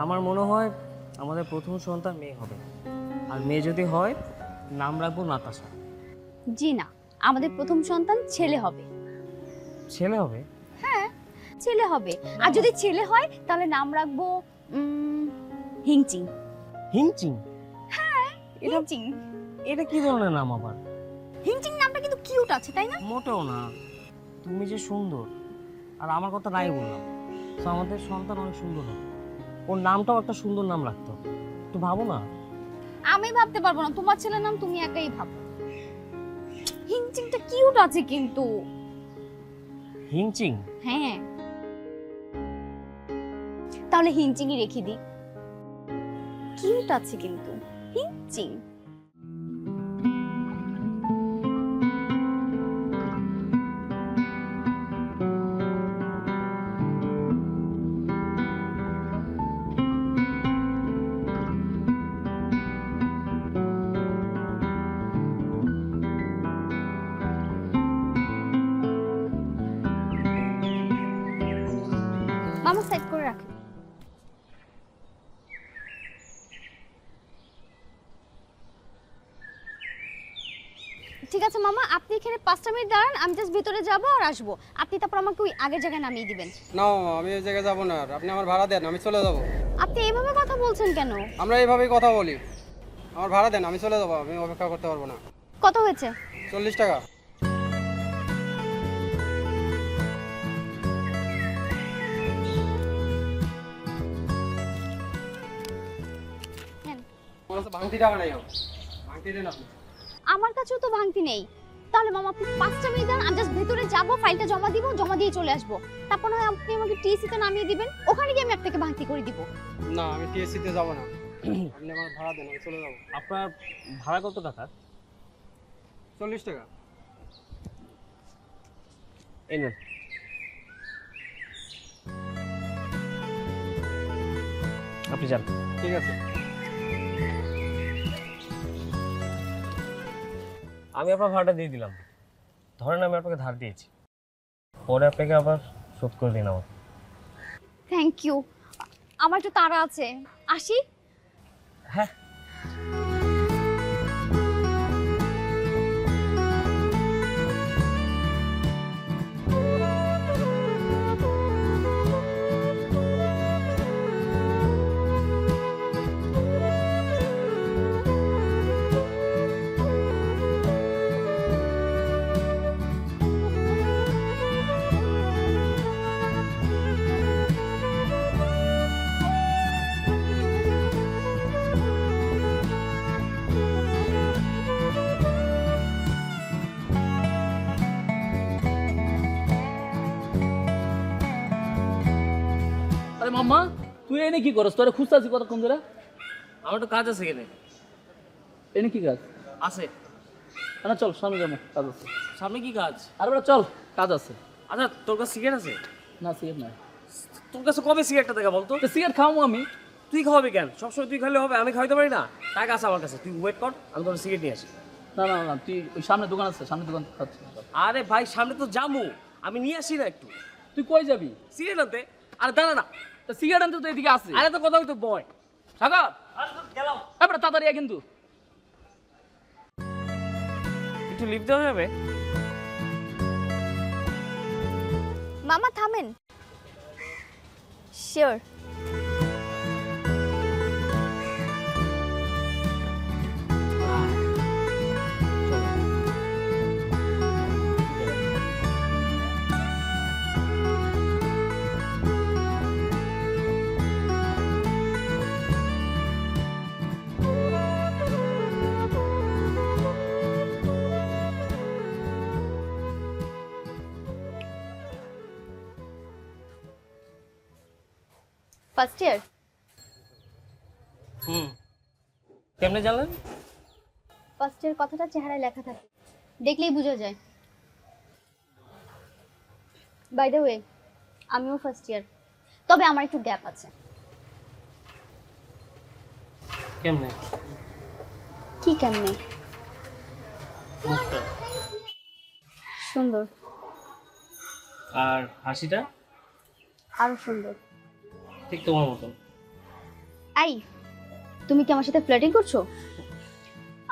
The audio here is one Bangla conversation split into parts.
আমার মনে হয় আমাদের প্রথম সন্তান মেয়ে হবে, আর মেয়ে যদি হয় নাম রাখবো নাতাশা। জি না, আমাদের প্রথম সন্তান ছেলে হবে। ছেলে হবে? হ্যাঁ, ছেলে হবে। আর যদি ছেলে হয় তাহলে নাম রাখবো হিংচিং। হিংচিং? এটা হিংচিং এটা কি ধরনের নাম আবার? হিংচিং নামটা কিন্তু কিউট আছে, তাই না? মোটেও না। তুমি যে সুন্দর, আর আমার কথা নাই বললাম, তো আমাদের সন্তান অনেক সুন্দর হবে, ওর নামটাও একটা সুন্দর নাম রাখতে হবে। একটু ভাবো না। আমি ভাবতে পারবো না, তোমার ছেলের নাম তুমি একাই ভাবো। হিংচিংটা কিউট আছে কিন্তু। হিংচিং? হ্যাঁ, তাহলে হিংচিংই রেখে দিই। কিউট আছে কিন্তু হিংচিং। মামা সেট করে রাখে। ঠিক আছে মামা, আপনি এখানে 5টা মিনিট দাঁড়ান, আমি জাস্ট ভিতরে যাব আর আসবো। আপনি তারপর আমাকে ওই আগের জায়গায় নামিয়ে দিবেন। না মামা, আমি ওই জায়গায় যাবো না, আর আপনি আমার ভাড়া দেন, আমি চলে যাবো। আপনি এইভাবে কথা বলছেন কেন? আমরা এইভাবেই কথা বলি। আমার ভাড়া দেন, আমি চলে যাবো, আমি অপেক্ষা করতে পারবো না। কত হয়েছে? 40 টাকা। নেন। আমার কাছে ভাঙতি টাকা নাই, ভাঙতি দেন আপনি। আমার কাছেও তো ভাঙতি নেই। তাহলে মামা আপনি 5টা মিনিট দাঁড়ান, আমি জাস্ট ভেতরে যাব, ফাইলটা জমা দিব, জমা দিয়ে চলে আসবো। তারপর হয় আপনি আমাকে টিএসসি তে নামিয়ে দিবেন, ওখানে গিয়ে আমি আপনাকে ভাঙতি করে দিব। না, আমি টিএসসি তে যাবো না। আপনি আমার ভাড়া দেন, আমি চলে যাবো। আপনার ভাড়া কত টাকা? 40 টাকা। এই নেন। আপনি যান। ঠিক আছে। আমি আপনার ভাড়াটা দিয়ে দিলাম, ধরেন আমি আপনাকে ধার দিয়েছি, পরে আপনাকে আবার শোধ করে দিন আমার। Thank you. আমার একটু তাড়া আছে, আসি। হ্যাঁ। আরে মাম্মা, তুই এনে কি করস? তোরা খুঁজতেছি কতক্ষণ ধরে। আমার তো কাজ আছে এখানে। এনে কি কাজ আছে? না চল সামনে যাবো, কাজ আছে। সামনে কি কাজ? আর বেটা চল, কাজ আছে। আচ্ছা, তোর কাছে সিগারেট আছে? না সিগারেট নাই। তোর কাছে কবে সিগারেটটা দেখা বলতো? তো সিগারেট খাওয়াবো আমি। তুই খাওয়াবি কেন? সবসময় তুই খাইলে হবে? আমি খাইতে পারি না? টাকা আছে আমার কাছে, তুই ওয়েট কর, আমি তোর সিগারেট নিয়ে আসি। না না না, তুই ওই সামনে দোকান আছে, সামনে দোকান খাচ্ছি। আরে ভাই, সামনে তো জামু, আমি নিয়ে আসি না একটু তুই কই যাবি? সিগারেট আনতে। আরে দাঁড়া না, তা সিগারেট আনতে তো এদিকে আছে। আরে তো কথা হইতো বয়। সাগর, গেলাম। এবার তাড়াতাড়ি আয় কিন্তু। একটু লিফট দেওয়া যাবে? মামা থামেন। শিওর। First year. কেমনে জানলেন? ফার্স্ট ইয়ার কথাটা চেহারায় লেখা থাকে, দেখলেই বোঝা যায়। বাই দ্য ওয়ে, আমিও ফার্স্ট ইয়ার, তবে আমার একটু গ্যাপ আছে। কেমনে? কি কেমনে? মুখটা সুন্দর। আর হাসিটা আরো সুন্দর। ঠিক তোমার মতন। আই, তুমি কি আমার সাথে ফ্লার্টিং করছো?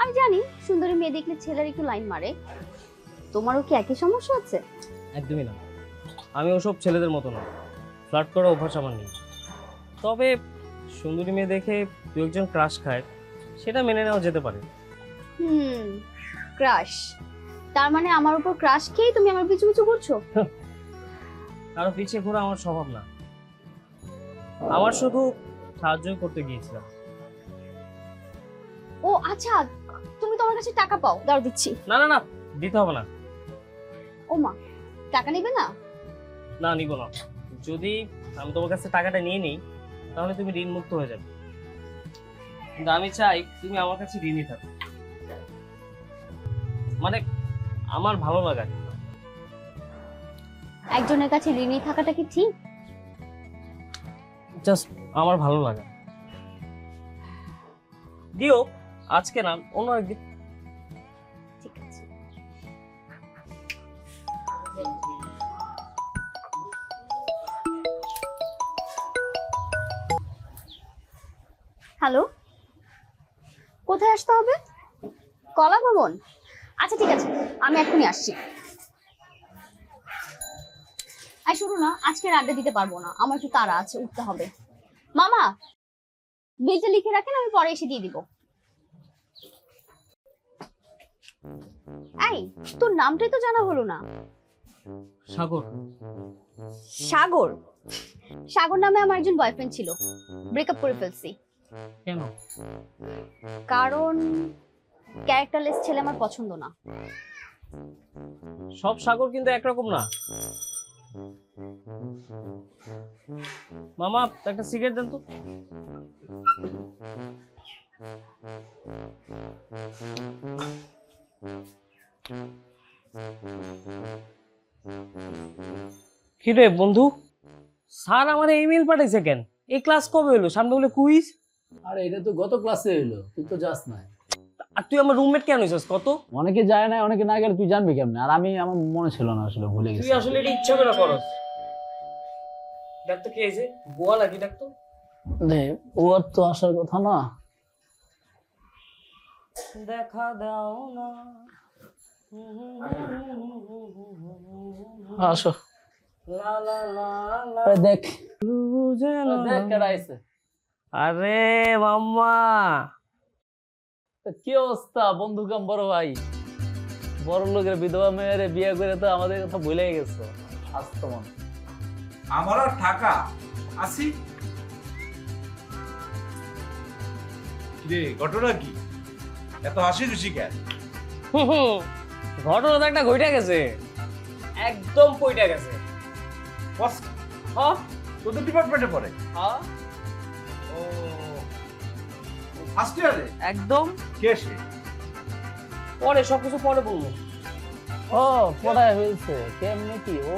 আমি জানি সুন্দরী মেয়ে দেখলে ছেলের একটু লাইন মারে, তোমারও কি একই সমস্যা আছে? একদমই না, আমি ওসব ছেলেদের মতো না, ফ্লার্ট করা অভ্যাস আমার নেই। তবে সুন্দরী মেয়ে দেখে দু একজন ক্রাশ খায়, সেটা মেনে নেওয়া যেতে পারে। ক্রাশ? তার মানে আমার উপর ক্রাশ খেয়েই তুমি আমার পিছু পিছু করছো? কারো পিছিয়ে ঘোরা আমার স্বভাব না, আমার শুধু সাহায্য করতে গিয়েছিলাম। ও আচ্ছা, তুমি তোমার কাছে টাকা পাও, দাঁড়াও দিচ্ছি। না না না, দিতে হবে না। ও মা, টাকা নেবে না? না, নিব না। যদি আমি তোমার কাছে টাকাটা নিয়ে নিই তাহলে তুমি ঋণ মুক্ত হয়ে যাবে, কিন্তু আমি চাই তুমি আমার কাছে ঋণই থাকো। মানে আমার ভালো লাগা। একজনের কাছে ঋণী থাকাটা কি ঠিক? জাস্ট আমার ভালো লাগা। দিও, আজকে না, অন্য একদিন। ঠিক আছে। হ্যালো, কোথায় আসতে হবে? কলা ভবন? আচ্ছা ঠিক আছে, আমি এখনই আসছি। আই শুনো না, আজকে আড্ডা দিতে পারবো না, আমার একটু তাড়া আছে, উঠতে হবে। মামা, বিলটা লিখে রাখেন, আমি পরে এসে দিয়ে দিব। এই, তোর নামটাই তো জানা হলো না। সাগর। সাগর? সাগর নামে আমার একজন বয়ফ্রেন্ড ছিল, ব্রেকআপ করে ফেলছি। কেন? কারণ ক্যারেক্টারলেস ছেলে আমার পছন্দ না। সব সাগর কিন্তু একরকম না। মামা, একটা সিগারেট দেন তো। কি রে বন্ধু, স্যার আমার ইমেল পাঠাইছে কেন? এই ক্লাস কবে হলো? সামনে বলে কুইজ। আরে এটা তো গত ক্লাসে এলো, তুই তো যাস না। আর তুই আমার রুমমেট কেন হইছিস কত? অনেকে যায় না, অনেকে না গেলে তুই জানবি কেমনে? আর আমার মনে ছিল না, আসলে ভুলে গেছি। তুই আসলে এটা ইচ্ছা করে করস। দেখ তো কে এসে, বুয়া নাকি? দেখ তো। ওর তো আসার কথা না। দেখা দাও না। আসো। লা লা লা লা। দেখ বুঝে না। দেখ কেডা আইছে। আরে মাম্মা, কি অবস্থা বন্ধু কাম বড় ভাই? বড় লোকের বিধবা মেয়েরে বিয়ে করে তো আমাদের কথা ভুলে গেছো। আসতো মন আমার আর টাকা আসি রে, ঘটনা কি? এত হাসি খুশি কেন? ঘটনা তো একটা ঘইটা গেছে, একদম পইটা গেছে। বস, হ্যাঁ তোদের ডিপার্টমেন্টে পড়ে? হ্যাঁ ও, ফার্স্ট ইয়ারে? একদম। কে সে? পরে সবকিছু পরে বলবো। ও পড়ায় হয়েছে কেমনে কি? ও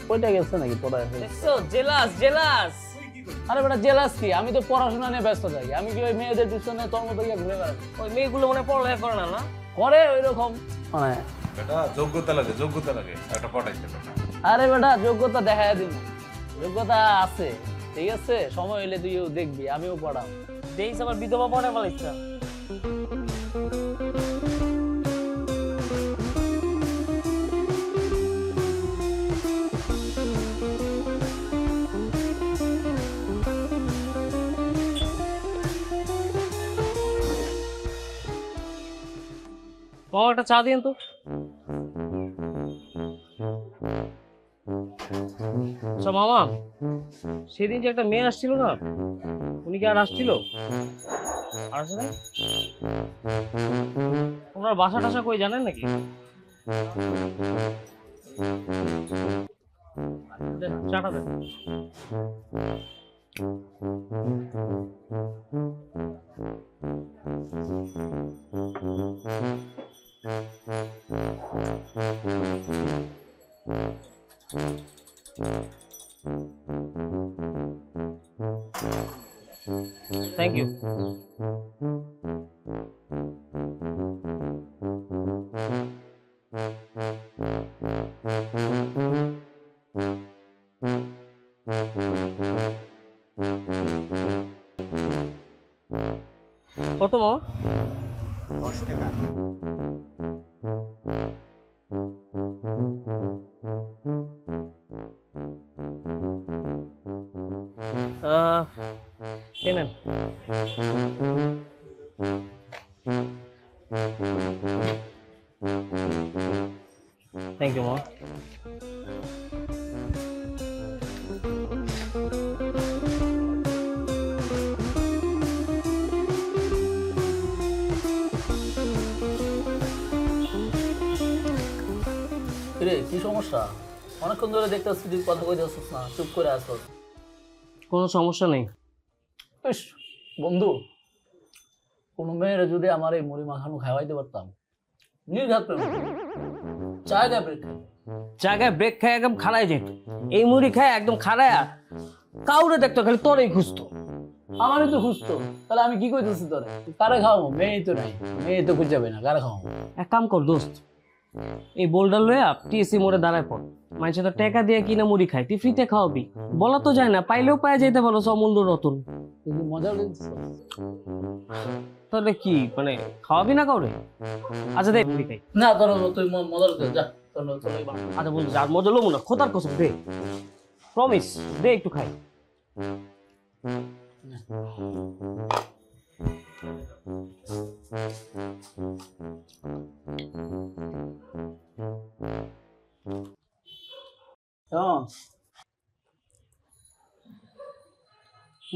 কইটা গেছে নাকি পড়ায় হয়েছে? দেখছো, জেলাস জেলাস। তুই কি করছিস? আরে বেটা জেলাস কি? আমি তো পড়াশোনা নিয়ে ব্যস্ত থাকি। আমি কি ওই মেয়েদের পিছনে তোর মতো গিয়ে ঘুরে বেড়াই? ওই মেয়েগুলো মনে পড়ালেখা করে না, না? করে ওই রকম মানে। বেটা যোগ্যতা লাগে, যোগ্যতা লাগে একটা পড়াইতে। বেটা আরে বেটা যোগ্যতা দেখায় দিব, যোগ্যতা আছে, ঠিক আছে? সময় হইলে তুইও দেখবি, আমিও পড়াম। দেইস আবার বিধবা পড়ে বলিস। মামা, একটা চা দিন তো। আচ্ছা মামা, সেদিন যে একটা মেয়ে আসছিল না, উনি কি আর আসছিল? আর আসে নাই? ওনার বাসা টাসা কই জানেন নাকি? দেন, চাটা দেন। Thank you. কত মামা? 10 টাকা। এই নেন। থ্যাংক ইউ মামা। রে কি সমস্যা? অনেকক্ষণ ধরে দেখতেছি তুই কথা কইতে আসছিস না, চুপ করে আসছিস। কোনো সমস্যা নেই। ইস বন্ধু, কোনো মেয়েরা যদি আমার এই মুড়ি মাখানো খাওয়াইতে পারতাম, নির্ঘাত প্রেম করতাম। জায়গায় ব্রেক খাই। জায়গায় ব্রেক খায় একদম খাড়ায় যেত, এই মুড়ি খায় একদম খাড়ায়া কাউরে দেখতো খালি তোরেই খুঁজতো। আমারই তো খুঁজতো, তাহলে আমি কি কইতেছি তোরে? কারে খাওয়াবো? মেয়েই তো নাই, মেয়ে তো খুঁজে যাবে না, কারে খাওয়াবো? এক কাম কর দোস্ত, এই বোল্ডার লয়ে টিএসসি মোড়ে দাঁড়ায় পড়। মানুষে তো টাকা দিয়ে কিনা মুড়ি খায়, তুই ফ্রিতে খাওয়াবি। বলা তো যায় না, পাইলেও পাওয়া যেতে পারো অমূল্য রতন। তুই মজা লিখছিস? তাহলে কি মানে খাওয়াবি না কাউরে? আচ্ছা দে মুড়ি খাই। না তোর তুই মজা লিখছিস, যা তোর আচ্ছা বলছি আর মজা লোবো না, খোদার কসম দে, প্রমিস দে একটু খাই।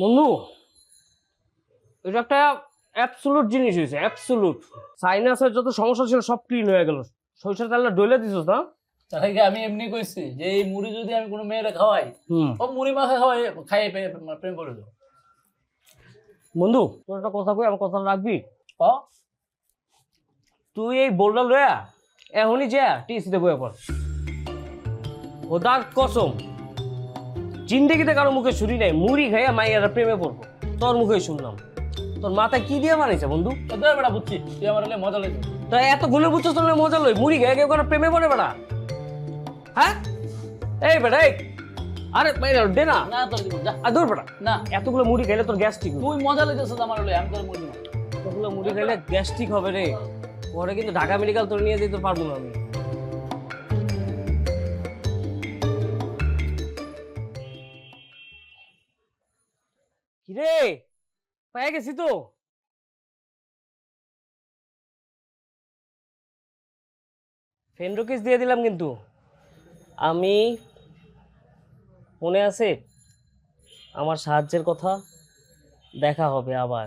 বন্ধু এটা একটা অ্যাবসোলুট জিনিস হয়েছে, অ্যাবসোলুট। সাইনাসের যত সমস্যা ছিল সব ক্লিন হয়ে গেল। সরিষার তেলটা ডলে দিছিস না? তাহলে কি আমি এমনি কইছি যে এই মুড়ি যদি আমি কোনো মেয়েরে খাওয়াই, ও মুড়ি মাখা খাওয়াই খাইয়ে প্রেম করে দেবো। বন্ধু তোর একটা কথা কই, আমার কথা রাখবি? ও তুই এই বোল্ডার লয়া এখনই যা টিসিতে বয়ে পড়। খোদার কসম জিন্দেগিতে কারো মুখে শুনি নাই মুড়ি খাইয়া মাইয়ারা প্রেমে পড়বো, তোর মুখে শুনলাম। তোর মাথায় কি দিয়ে মারিছে বন্ধু? বেটা বুঝছি তুই আমার হলে মজা লেগে তা এত গুলো বুঝছো তোর মজা লই, মুড়ি খাইয়া কেউ কারো প্রেমে পড়ে বেড়া? হ্যাঁ এই বেটা এই, আরে দে না না তোর দিব যা। আর দূর বেটা, না এতগুলো মুড়ি খাইলে তোর গ্যাস্ট্রিক। তুই মজা লেগেছিস আমার হলে, আমি তোর মুড়ি না। এতগুলো মুড়ি খাইলে গ্যাস্ট্রিক হবে রে, পরে কিন্তু ঢাকা মেডিকেল তোর নিয়ে যেতে পারবো না আমি। কিরে পেয়ে গেছি তো। ফেন্ড্রোকেস দিয়ে দিলাম কিন্তু আমি, মনে আছে আমার সাহায্যের কথা? দেখা হবে আবার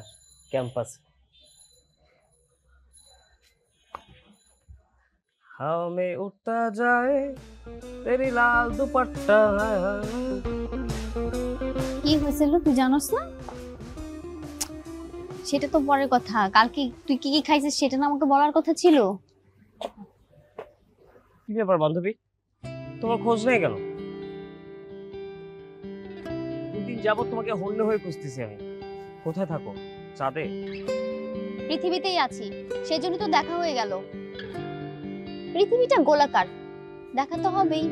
ক্যাম্পাসে। হামে উঠতা যায় তেরি লাল দুপাট্টা। কি হয়েছিল তুই জানোস না? সেটা তো পরের কথা, কালকে তুই কি কি খাইছিস সেটা না আমাকে বলার কথা ছিল। কি ব্যাপার বান্ধবী, তোমার খোঁজ নেই কেন? দুদিন যাবত তোমাকে হন্য হয়ে খুঁজতেছি আমি। কোথায় থাকো? চাঁদে? পৃথিবীতেই আছি, সেজন্য তো দেখা হয়ে গেল। পৃথিবীটা গোলাকার, দেখা তো হবেই।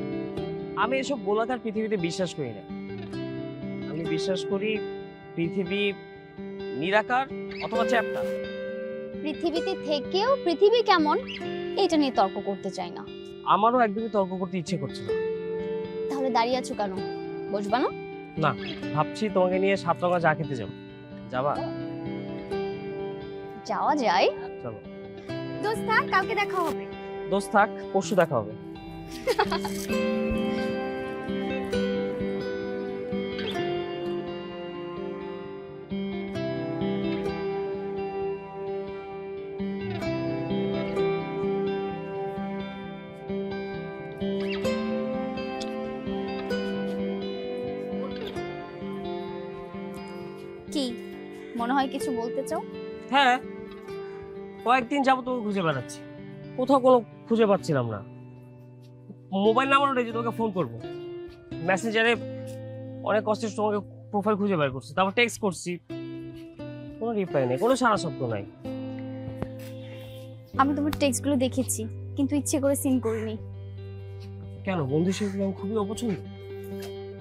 আমি এসব গোলাকার পৃথিবীতে বিশ্বাস করি না। আমি বিশ্বাস করি পৃথিবী নিরাকার অথবা চ্যাপ্টা। পৃথিবীতে থেকেও পৃথিবী কেমন এটা নিয়ে তর্ক করতে চাই না। আমারও একদমই তর্ক করতে ইচ্ছে করছে না। তাহলে দাঁড়িয়ে আছো কেন, বসবা না? না, ভাবছি তোমাকে নিয়ে সাতরঙা চা খেতে যাবো। যাবা? যাওয়া যায়। চলো। দোস্ত থাক, কালকে দেখা হবে। দোস্ত থাক, পরশু দেখা হবে। কি মনে হয় কিছু বলতে চাও? হ্যাঁ, কয়েকদিন যাবো তোমাকে খুঁজে বেড়াচ্ছি, কোথাও কোনো খুঁজে পাচ্ছিলাম না। মোবাইল নাম্বার ওটাই যে তোমাকে ফোন করবো, মেসেঞ্জারে অনেক কষ্টে তোমাকে প্রোফাইল খুঁজে বের করছি, তারপর টেক্সট করছি, কোনো রিপ্লাই নেই, কোনো সারা শব্দ নাই। আমি তোমার টেক্সটগুলো দেখেছি, কিন্তু ইচ্ছে করে সিন করিনি। কেন? বন্ধু হিসেবে আমি খুবই অপছন্দ।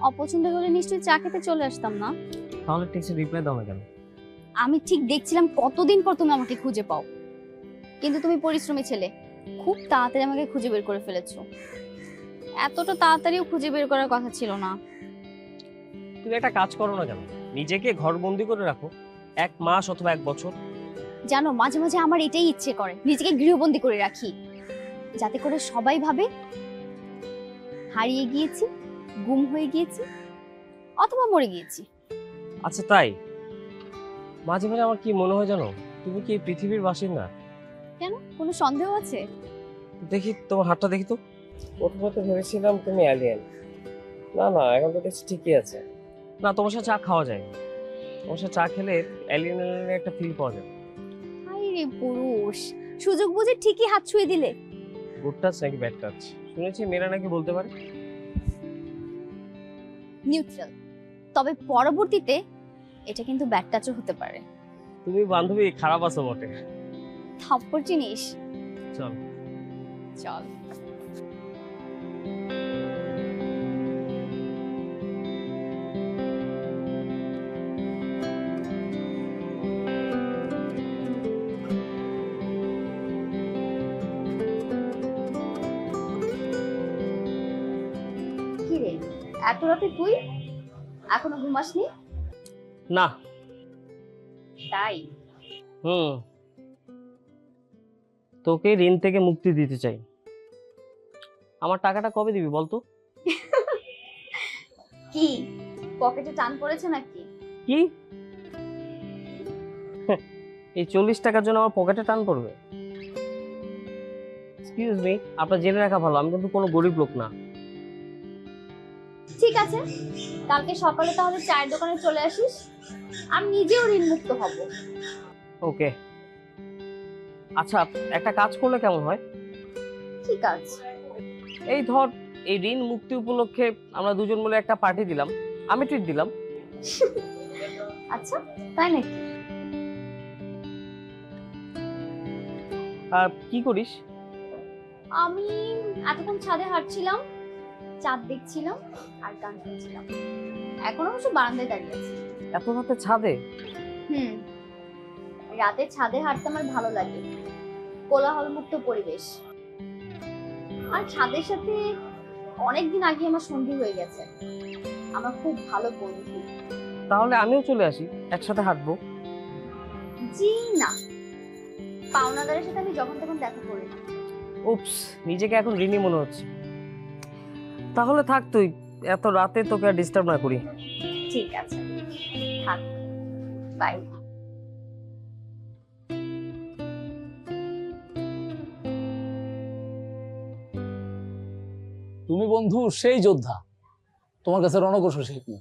অপছন্দ হলে নিশ্চয়ই চা খেতে চলে আসতাম না। তাহলে টেক্সটে রিপ্লাই দাও না কেন? আমি ঠিক দেখছিলাম কতদিন পর তুমি আমাকে খুঁজে পাও, কিন্তু তুমি পরিশ্রমী ছেলে, খুব তাড়াতাড়ি আমাকে খুঁজে বের করে ফেলেছো। এতটা তাড়াতাড়িও খুঁজে বের করার কথা ছিল না। তুমি একটা কাজ করো না কেন, নিজেকে ঘরবন্দি করে রাখো 1 মাস অথবা 1 বছর। জানো, মাঝে মাঝে আমার এটাই ইচ্ছে করে নিজেকে গৃহবন্দী করে রাখি, যাতে করে সবাই ভাবে হারিয়ে গিয়েছি, গুম হয়ে গিয়েছি, অথবা মরে গিয়েছি। আচ্ছা তাই? মাঝে মাঝে আমার কি মনে হয় জানো, তুমি কি এই পৃথিবীর বাসিন্দা? কেন, কোনো সন্দেহ আছে? দেখি তোমার হাতটা দেখি তো। প্রথমে তো ভেবেছিলাম তুমি অ্যালিয়েন, না না এখন তো দেখছি ঠিকই আছে। না, তোমার সাথে চা খাওয়া যায়, তোমার সাথে চা খেলে অ্যালিয়েনের একটা ফিল পাওয়া যায়। আরে পুরুষ, সুযোগ বুঝে ঠিকই হাত ছুঁয়ে দিলে। গুড টাচ নাকি ব্যাড টাচ? শুনেছি মেয়েরা নাকি বলতে পারে। নিউট্রাল, তবে পরবর্তীতে এটা কিন্তু ব্যাড টাচও হতে পারে। তুমি বান্ধবী খারাপ আছো বটে। থাপ্পড় চিনিস? চল। চল। কি রে, এত রাতে তুই এখনো ঘুমাসনি? না। তাই? তোকে ঋণ থেকে মুক্তি দিতে চাই। আমার টাকাটা কবে দিবি বলতো? কি পকেটে টান পড়েছে নাকি? কি? এই 40 টাকার জন্য আমার পকেটে টান পড়বে? এক্সকিউজ মি, আপনার জেনে রাখা ভালো আমি কিন্তু কোনো গরিব লোক না। ঠিক আছে, কালকে সকালে তাহলে চায়ের দোকানে চলে আসিস, আমি নিজেও ঋণ মুক্ত হব। ওকে। আচ্ছা, একটা কাজ করলে কেমন হয়? কি কাজ? এই ধর, এই ঋণ মুক্তি উপলক্ষে আমরা দুজন মিলে একটা পার্টি দিলাম, আমি ট্রিট দিলাম। আচ্ছা, তাই নাকি? আর কি করিস? আমি এতক্ষণ ছাদে হাঁটছিলাম, চাঁদ দেখছিলাম আর গান শুনছিলাম। এখন অবশ্য বারান্দায় দাঁড়িয়ে আছি। এত রাতে ছাদে? রাতে ছাদে হাঁটতে আমার ভালো লাগে, কোলাহল মুক্ত পরিবেশ। আর ছাদের সাথে অনেকদিন আগে আমার সন্ধি হয়ে গেছে, আমার খুব ভালো বন্ধু। তাহলে আমিও চলে আসি, একসাথে হাঁটবো। জি না, পাওনাদারের সাথে আমি যখন তখন দেখা করি না। উপস, নিজেকে এখন ঋণী মনে হচ্ছে। তাহলে থাক তুই, এত রাতে তোকে আর ডিস্টার্ব না করি। ঠিক আছে, থাক, বাই। তুমি বন্ধু সেই যোদ্ধা, তোমার কাছে রণকৌশল শিখবো।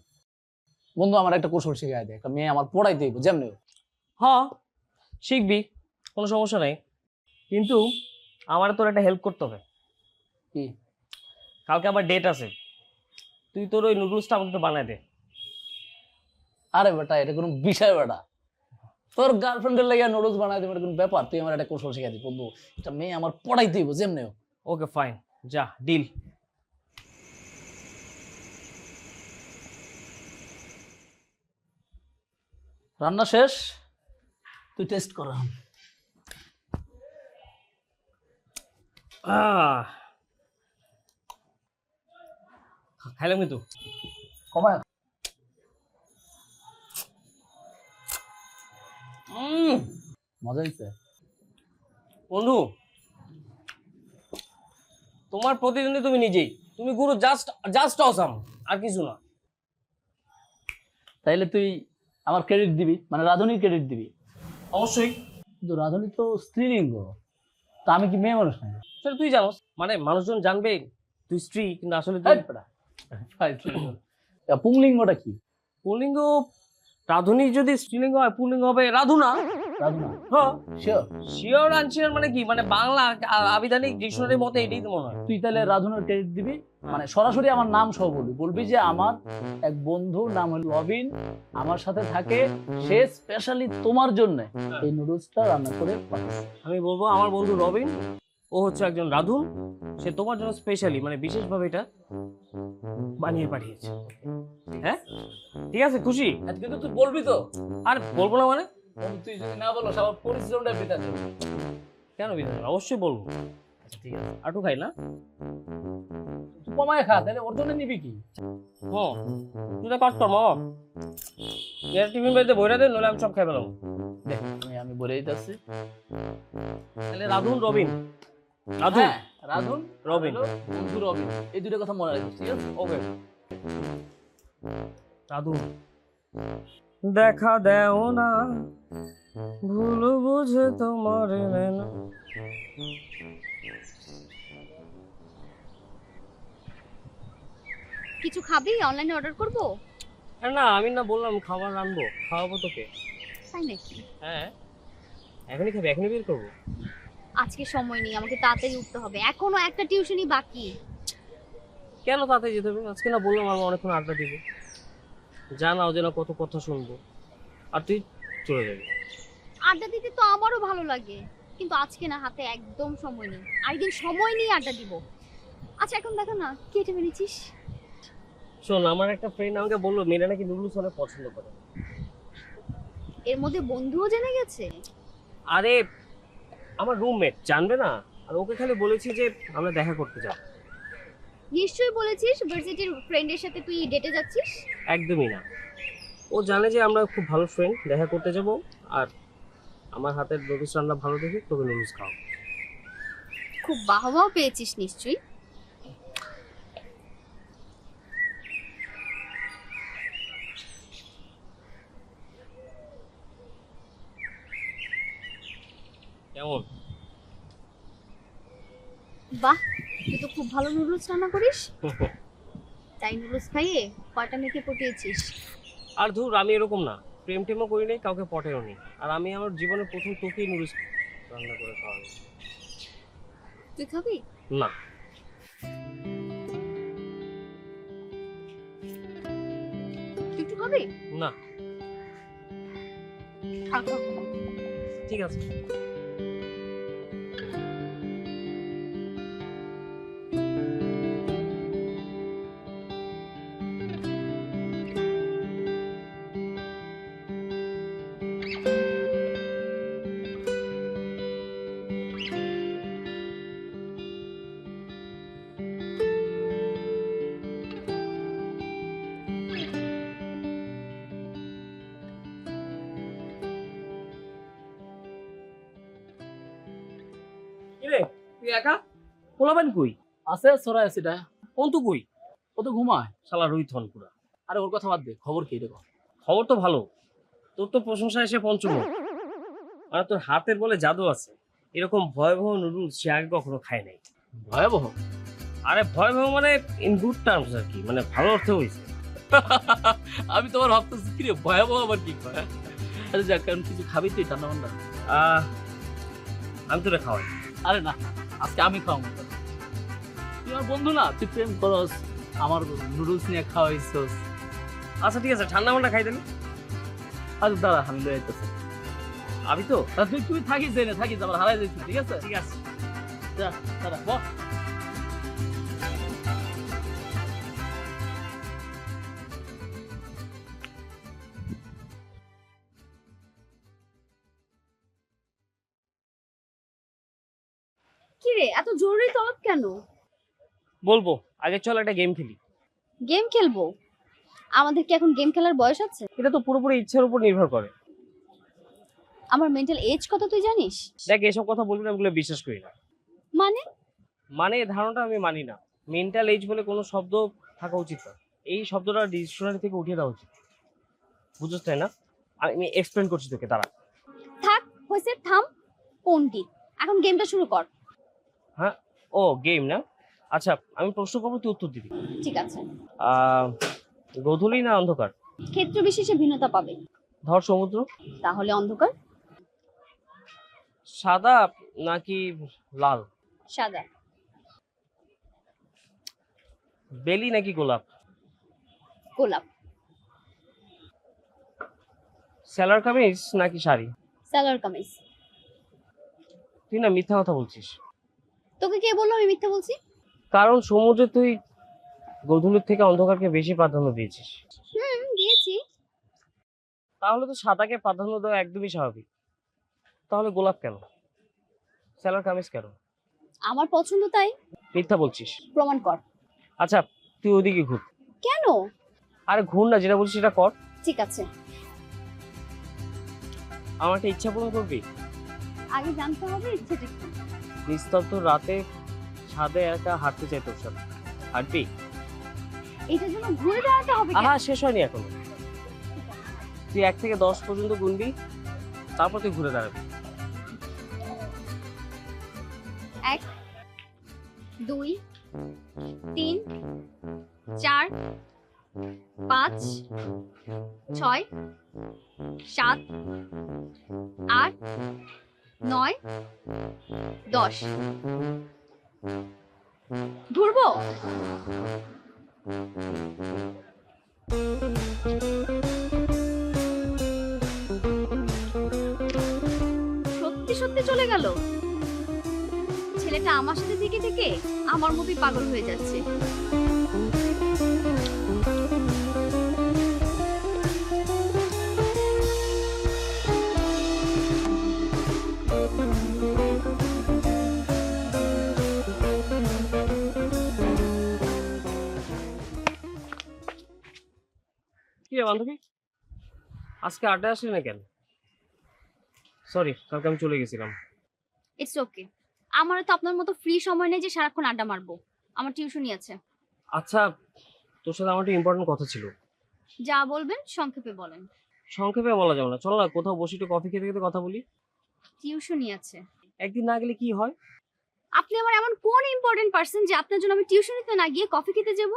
বন্ধু আমার একটা কৌশল শিখাই দেয়, একটা মেয়ে আমার পড়াইতে হইব যেমনি হোক। হ্যাঁ শিখবি, কোনো সমস্যা নেই, কিন্তু আমার তোর একটা হেল্প করতে হবে। কি? কালকে আমার ডেট আছে, তুই তোর ওই নুডলসটা আমাকে একটু বানায় দে। আরে বেটা, এটা কোনো বিষয় বেটা, তোর গার্লফ্রেন্ডের লাগে নুডলস বানাই দেবে, এটা কোনো ব্যাপার? তুই আমার একটা কৌশল শিখাই দিই বন্ধু, একটা মেয়ে আমার পড়াইতে হইব যেমনি হোক। ওকে ফাইন, যা ডিল। রান্না শেষ, তুই টেস্ট কর। খাইলাম কিন্তু। কমায়। মজা হয়েছে বন্ধু, তোমার প্রতিদ্বন্দ্বী তুমি নিজেই, তুমি গুরু, জাস্ট জাস্ট অসাম, আর কিছু না। তাইলে তুই আমার ক্রেডিট দিবি, মানে রাধুনির ক্রেডিট দিবি। অবশ্যই। কিন্তু রাধুনি তো স্ত্রীলিঙ্গ, তা আমি কি মেয়ে মানুষ নাকি? সেটা তুই জানোস, মানে মানুষজন জানবে তুই স্ত্রী, কিন্তু আসলে তুই পুংলিঙ্গটা কি? পুল্লিঙ্গ। রাধুনি যদি স্ত্রীলিঙ্গ হয়, পুল্লিঙ্গ হবে রাধুনা। রাধুনা? হ্যাঁ শিওর? শিওর আনশিওর মানে কি, মানে বাংলা আবিধানিক ডিকশনারির মতে এটাই তো মনে হয়। তুই তাহলে রাধুনার ক্রেডিট দিবি, মানে সরাসরি আমার নাম সহ বলবি, বলবি যে আমার এক বন্ধুর নাম হলো রবিন, আমার সাথে থাকে, সে স্পেশালি তোমার জন্য এই নুডলসটা রান্না করে পাঠাচ্ছে। আমি বলবো আমার বন্ধু রবিন, ও হচ্ছে একজন রাধুন, সে তোমার জন্য স্পেশালি মানে বিশেষভাবে এটা বানিয়ে পাঠিয়েছে। হ্যাঁ ঠিক আছে, খুশি? কিন্তু তুই বলবি তো? আর বলবো না মানে, বন্ধু তুই যদি না বলো আমার পরিশ্রমটা বেকার যাবে। কেন বিধান অবশ্যই বলবো। আচ্ছা ঠিক আছে, আটু খাই না? কমায় খা, তাহলে ওর জন্য নিবি কি? হুম, তুই তো কাজ কর মামা, এর টিফিন বাড়িতে বইরা দে, নইলে আমি সব খাই পেলাম। দেখ আমি বলে দিতেছি। তাহলে রাধুন রবিন, রাধুন হ্যাঁ, রাধুন রবিন। হলো বন্ধু রবিন, এই দুটো কথা মনে রাখিস, ঠিক আছে? ওকে রাধুন। দেখা দেও না, ভুল বুঝে তোমার না। কিছু খাবি? অনলাইনে অর্ডার করব? না আমি না বললাম খাবার রানবো, খাওয়াবো তোকে। তাই নাকি? হ্যাঁ এখনই খাবি, এখনই বের করবো। আজকে সময় নেই, আমাকে তাড়াতাড়ি উঠতে হবে, এখনো একটা টিউশনই বাকি। কেন তাতে যেতে হবে? আজকে না বললাম আমি অনেকক্ষণ আড্ডা দিব, জানাও যেন কত কথা শুনবো, আর তুই চলে যাবি। আড্ডা দিতে তো আমারও ভালো লাগে, কিন্তু আজকে না, হাতে একদম সময় নেই। আরেকদিন সময় নিয়ে আড্ডা দিব। আচ্ছা এখন দেখো না কি এটা এনেছিস। শোন, আমার একটা ফ্রেন্ড আমাকে বললো মেয়েরা নাকি নুডলস অনেক পছন্দ করে। এর মধ্যে বন্ধুও জেনে গেছে? আরে আমার রুমমেট জানবে না, আর ওকে খালি বলেছি যে আমরা দেখা করতে যাব। নিশ্চয়ই বলেছিস ভার্সিটির ফ্রেন্ডের সাথে তুই ডেটে যাচ্ছিস। একদমই না, ও জানে যে আমরা খুব ভালো ফ্রেন্ড, দেখা করতে যাব। আর আমার হাতের নুডলস রান্না ভালো দেখে তোকে নুডলস খাও। খুব বাহবাও পেয়েছিস নিশ্চয়ই। কেমন? বাহ, তুই তো খুব ভালো নুডলস রান্না করিস। তাই নুডলস খাইয়ে কয়টা মেয়েকে পটিয়েছিস? আর ধুর, আমি এরকম না, প্রেম টেমও করি নাই, কাউকে পটেও নি। আর আমি আমার জীবনের প্রথম তোকেই নুডলস রান্না করে খাওয়াবো। তুই খাবি? না। তুই একটু খাবি? না। খা, খা, খা। ঠিক আছে। কিরে তুই একা? পোলাবেন কই? আছে সরাই আছে এটা। কোন তো কই? ও তো ঘুমায়। শালা রোহিত হন পুরা। আরে ওর কথা বাদ দে, খবর কি দেখো? খবর তো ভালো, তোর তো প্রশংসা এসে পঞ্চম। আর তোর হাতের বলে জাদু আছে, এরকম ভয়াবহ নুডলস সে আগে কখনো খায় নাই। ভয়াবহ? আরে ভয়াবহ মানে ইন গুড টার্মস আর কি, মানে ভালো অর্থে হয়েছে। আমি তোমার ভাবতেছি কি রে, ভয়াবহ আবার কি কয়? আরে যাক, কারণ কিছু খাবি তুই ঠান্ডা ঠান্ডা? আমি তোরা খাওয়াই। আরে না, আজকে আমি খাওয়াবো। তুই আমার বন্ধু না, তুই প্রেম করস, আমার নুডলস নিয়ে খাওয়াইছস। আচ্ছা ঠিক আছে, ঠান্ডা মান্ডা খাই দেন। আরে দাঁড়া, আমি লয়ে যেতেছি। আমি তো তুই তুই থাকিস, যাই না থাকিস, আবার হারাই যাচ্ছিস, ঠিক আছে? ঠিক আছে। যা দাঁড়া, বল। কি রে, এত জরুরি তলব কেন? বলবো, আগে চল একটা গেম খেলি। গেম খেলবো? আমাদের কি এখন গেম খেলার বয়স আছে? এটা তো পুরোপুরি ইচ্ছের উপর নির্ভর করে। আমার মেন্টাল এজ কত তুই জানিস? দেখ, এসব কথা বলবি না, এগুলো বিশ্বাস করি না। মানে? মানে এই ধারণাটা আমি মানি না। মেন্টাল এজ বলে কোনো শব্দ থাকা উচিত না, এই শব্দটা ডিকশনারি থেকে উঠিয়ে দেওয়া উচিত। বুঝছিস তাই না? আমি এক্সপ্লেন করছি তোকে, দাঁড়া। থাক, হয়েছে, থাম। পণ্ডিত, এখন গেমটা শুরু কর। হ্যাঁ, ও গেম না? আচ্ছা আমি প্রশ্ন করবো, তুই উত্তর দিবি। ঠিক আছে। গোধূলি না অন্ধকার? ক্ষেত্র বিশেষে ভিন্নতা পাবে। ধর সমুদ্র। তাহলে অন্ধকার। সাদা নাকি লাল? সাদা। বেলি নাকি গোলাপ? গোলাপ। সেলার কামিজ নাকি শাড়ি? সালোয়ার কামিজ। তুই না মিথ্যা কথা বলছিস। তোকে কে বললো আমি মিথ্যা বলছি? কারণ সমুদ্রে তুই গোধূলির থেকে অন্ধকারকে বেশি প্রাধান্য দিয়েছিস। দিয়েছি। তাহলে তো সাদাকে প্রাধান্য দেওয়া একদমই স্বাভাবিক। তাহলে গোলাপ কেন, স্যালোয়ার কামিজ কেন? আমার পছন্দ তাই। মিথ্যা বলছিস। প্রমাণ কর। আচ্ছা তুই ওদিকে ঘুর। কেন? আরে ঘুর না, যেটা বলছিস সেটা কর। ঠিক আছে, আমার একটা ইচ্ছা পূরণ করবি? আগে জানতে হবে ইচ্ছেটা কি। নিস্তব্ধ রাতে ছাদে একা হাঁটতে চাই তোর সাথে, হাঁটবি? এটার জন্য ঘুরে দাঁড়াতে হবে কেন? আহা শেষ হয়নি এখনো। তুই 1 থেকে 10 পর্যন্ত গুনবি, তারপর তুই ঘুরে দাঁড়াবি। 1 2 3 4 5 6 7 8 9 10 ঘুরবো। সত্যি সত্যি চলে গেল। ছেলেটা আমার সাথে থেকে থেকে আমার মতোই পাগল হয়ে যাচ্ছে। কি রে বান্ধবী, আজকে আড্ডা আসলি না কেন? সরি, কালকে আমি চলে গেছিলাম। ইটস ওকে, আমারও তো আপনার মতো ফ্রি সময় নেই যে সারাক্ষণ আড্ডা মারবো। আমার টিউশনই আছে। আচ্ছা তোর সাথে আমার একটা ইম্পর্টেন্ট কথা ছিল। যা বলবেন সংক্ষেপে বলেন। সংক্ষেপে বলা যাবে না, চল না কোথাও বসে একটু কফি খেতে খেতে কথা বলি। টিউশনই আছে। একদিন না গেলে কি হয়? আপনি আমার এমন কোন ইম্পর্টেন্ট পার্সন যে আপনার জন্য আমি টিউশনিতে না গিয়ে কফি খেতে যাব?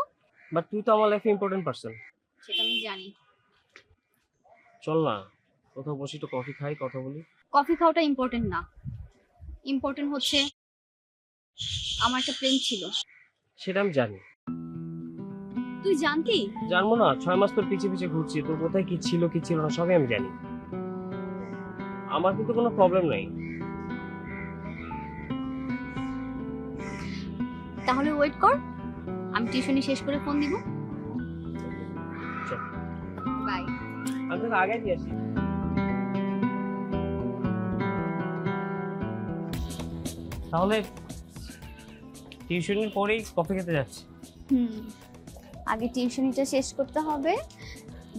বাট তুই তো আমার লাইফে ইম্পর্টেন্ট পার্সন। সেটা আমি জানি। চল না কোথাও বসে একটু কফি খাই, কথা বলি। কফি খাওয়াটা ইম্পর্টেন্ট না, ইম্পর্টেন্ট হচ্ছে আমার একটা প্রেম ছিল। সেটা আমি জানি। তুই জানতি? জানবো না? 6 মাস তোর পিছে পিছে ঘুরছি, তোর কোথায় কি ছিল কি ছিল না সবই আমি জানি। আমার কিন্তু কোনো প্রবলেম নাই। তাহলে ওয়েট কর, আমি টিউশনি শেষ করে ফোন দিব। চল। বাই। আমি তোকে আগে দিয়ে আসি। তাহলে টিউশনের পরেই কফি খেতে যাচ্ছি। আগে টিউশনিটা শেষ করতে হবে,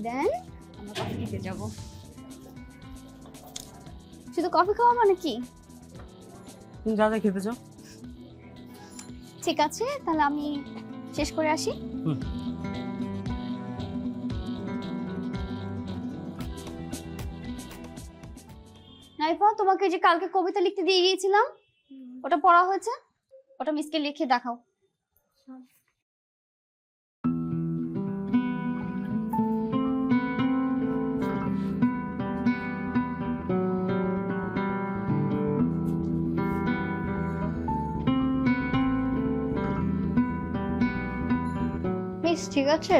দেন আমরা কফি খেতে যাব। শুধু কফি খাওয়া মানে কি? তুমি যা যা খেতে চাও। ঠিক আছে, তাহলে আমি শেষ করে আসি। নাইফা, তোমাকে যে কালকে কবিতা লিখতে দিয়ে গিয়েছিলাম, ওটা পড়া হয়েছে? ওটা মিসকে লিখে দেখাও। মিস ঠিক আছে?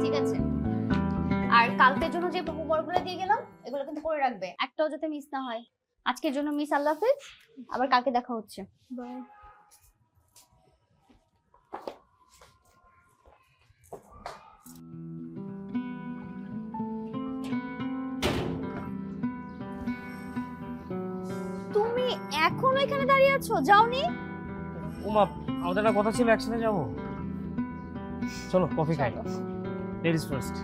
ঠিক আছে। আর কালকের জন্য যে হোমওয়ার্কগুলো দিয়ে গেলাম এগুলো কিন্তু করে রাখবে, একটাও যাতে মিস না হয়। আজকের জন্য মিস, আল্লাহ হাফেজ, আবার কালকে দেখা হচ্ছে। বাই। তুমি এখনো এখানে দাঁড়িয়ে আছো, যাওনি? ওমা, আমাদের একটা কথা ছিল একসাথে যাবো। চলো কফি খাই। Ladies first.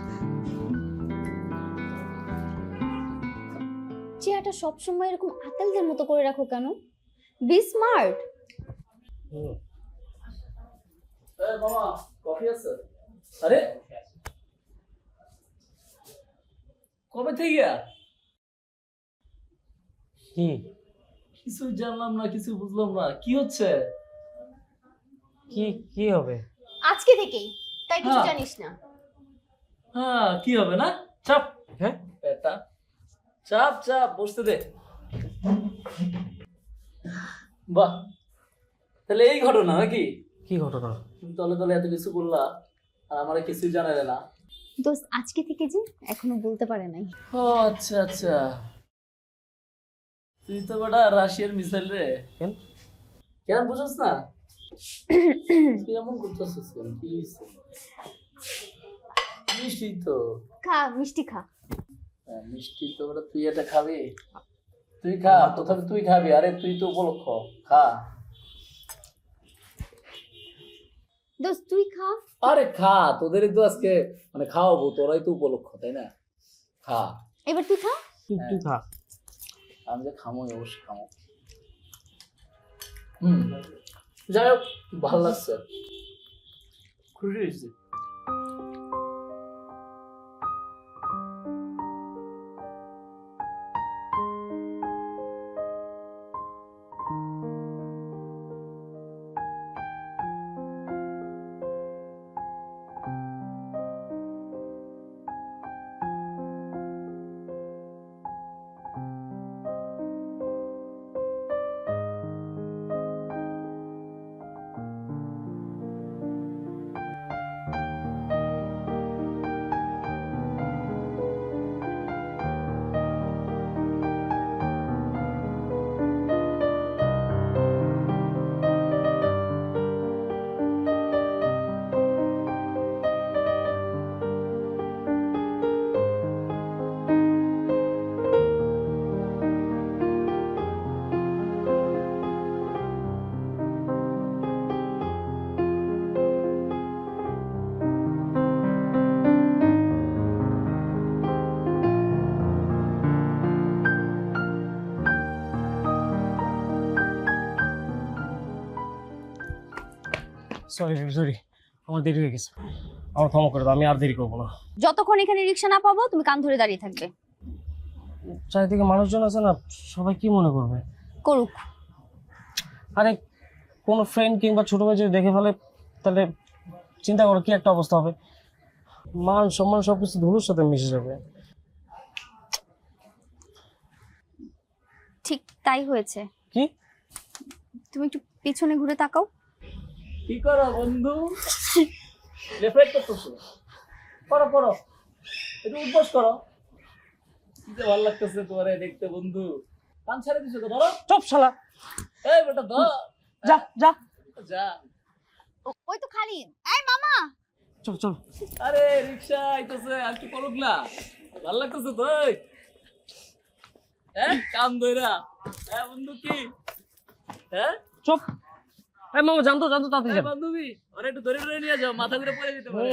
চেহারাটা সবসময় এরকম আতালদের মতো করে রাখো কেন? Be smart. মামা কফি আছে? আরে কবে থেকে? কি কিছু জানলাম না, কিছু বুঝলাম না, কি হচ্ছে? কি কি হবে? আজকে থেকেই, তাই কিছু হ্যাঁ। জানিস না। হ্যাঁ কি হবে না? চাপ। হ্যাঁ এটা চাপ চাপ, বসতে দে। বাহ, তাহলে এই ঘটনা নাকি? কি ঘটনা? তুমি তলে তলে এত কিছু বললা আর আমার কিছুই জানালে না। দোস্ত আজকে থেকে যে এখনো বলতে পারে নাই। ও আচ্ছা আচ্ছা, তুই তো বড় রাশিয়ার মিসাইল রে। কেন কেন বুঝছ না? তুই এমন করতেছিস কেন? কি হইছে? মিষ্টি তো। খা মিষ্টি খা। হ্যাঁ, মিষ্টি তো ওটা তুই এটা খাবি, তুই খা, প্রথমে তুই খাবি, আরে তুই তো উপলক্ষ, খা। দোস্ত তুই খা। আরে খা, তোদেরই তো আজকে মানে খাওয়াবো, তোরাই তো উপলক্ষ, তাই না? খা। এবার তুই খা। তুই খা। আমি যে খামো, অবশ্যই খামো। হুম, যাই হোক, ভালো লাগছে, খুশি হয়েছি। সরি সরি, আমার দেরি হয়ে গেছে, আমার ক্ষমা করে দাও, আমি আর দেরি করবো না। যতক্ষণ এখানে রিক্সা না পাবো তুমি কান ধরে দাঁড়িয়ে থাকবে। চারিদিকে মানুষজন আছে না, সবাই কি মনে করবে? করুক। আরে কোনো ফ্রেন্ড কিংবা ছোট ভাই যদি দেখে ফেলে, তাহলে চিন্তা করো কি একটা অবস্থা হবে। মান সম্মান সবকিছু ধুলোর সাথে মিশে যাবে। ঠিক তাই হয়েছে। কি? তুমি একটু পিছনে ঘুরে তাকাও। কি করো বন্ধু? রেফ্রেশ করতেছো? করো করো, একটু উঠবস করো। কি যে ভালো লাগতেছে তোমারে দেখতে বন্ধু। কান ছেড়ে দিছো তো, ধরো। চুপ শালা, এই বেটা ধর, যা যা যা। ওই তো খালি। এই মামা। চল চল। আরে রিকশা আইতেছে, আর কি করুক না, ভালো লাগতেছে তো। এই কাম ধইরা, বন্ধু কি? হ্যাঁ চুপ। এই মামা জানতো জানতো তাড়াতাড়ি এই যান। বান্ধবী, ওরে একটু ধরে ধরে নিয়ে যাও, মাথা ঘুরে পড়ে যেতে পারে।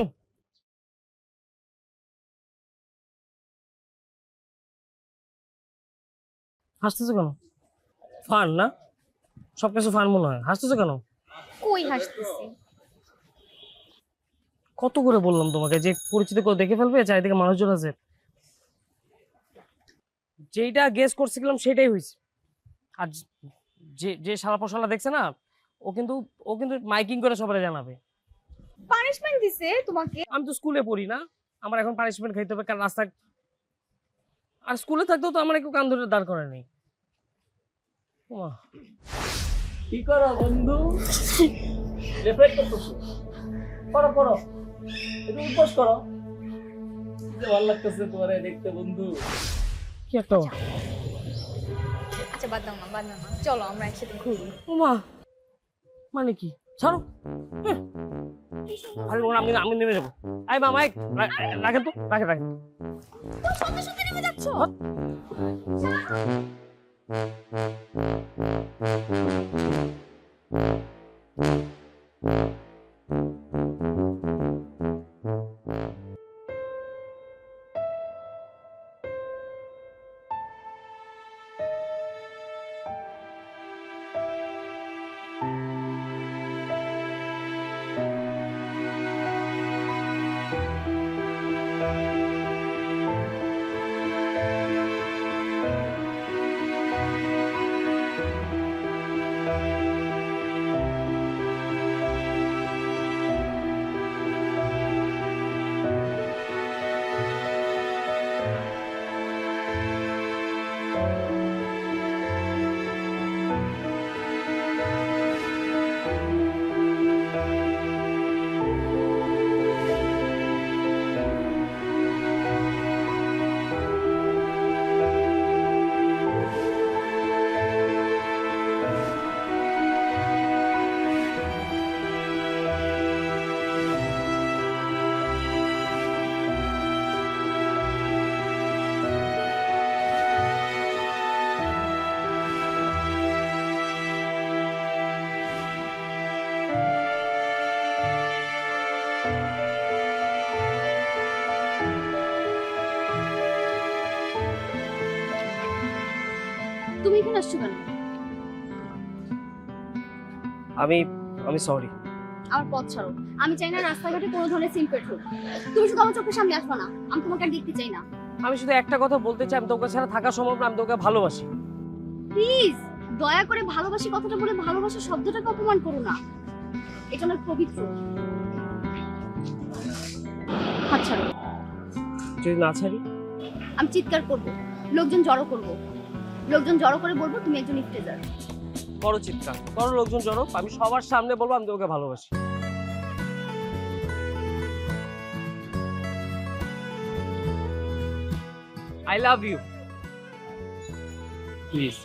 হাসতেছো কেন? ফান না, সবকিছু ফান মনে হয়, হাসতেছো কেন? কই হাসতেছি? কত করে বললাম তোমাকে যে পরিচিত কেউ দেখে ফেলবে, চারিদিকে মানুষজন আছে। যেইটা গেস করছিলাম সেটাই হয়েছে। আর যে যে শালা পশালা দেখছে না, ও কিন্তু মাইকিং করে সবাই জানাবে। পানিশমেন্ট দিছে তোমাকে? আমি তো স্কুলে পড়ি না, আমার এখন পানিশমেন্ট খাইতে হবে, কারণ রাস্তা আর স্কুলে থাকতেও তো আমার একটু কান ধরে দাঁড় করে নেই। কি করো বন্ধু? রেফ্রেশ করতেছো? করো করো, একটু উঠবস করো। কি যে ভালো লাগতেছে তোমারে দেখতে বন্ধু। কি একটা আচ্ছা বাদ দাও না, বাদ দাও না, চলো আমরা একসাথে ঘুরি। ওমা, মানে কি? ছাড়ো। আরে ওরা আমি নেমে যাবো। আই মামা, রাখেন তো, রাখেন। তো সঙ্গে সঙ্গে নেমে যাচ্ছ? তুমি এখানে আসছো কেন? আমি আমি সরি। আমার পথ ছাড়ো। আমি চাই না রাস্তাঘাটে কোনো ধরনের সিনপেট হোক। তুমি শুধু আমার চোখের সামনে আসবে না, আমি তোমাকে আর দেখতে চাই না। আমি শুধু একটা কথা বলতে চাই, আমি তোকে ছাড়া থাকা সম্ভব না, আমি তোকে ভালোবাসি। প্লিজ দয়া করে ভালোবাসি কথাটা বলে ভালোবাসা শব্দটাকে অপমান করো না, এটা অনেক পবিত্র। হাত ছাড়ো। যদি না ছাড়ি? আমি চিৎকার করব, লোকজন জড়ো করব, লোকজন জড়ো করে বলবো তুমি একজন ইফতেজার। বড় চিৎকার বড় লোকজন জড়ো, আমি সবার সামনে বলবো আমি তোকে ভালোবাসি। I love you. প্লিজ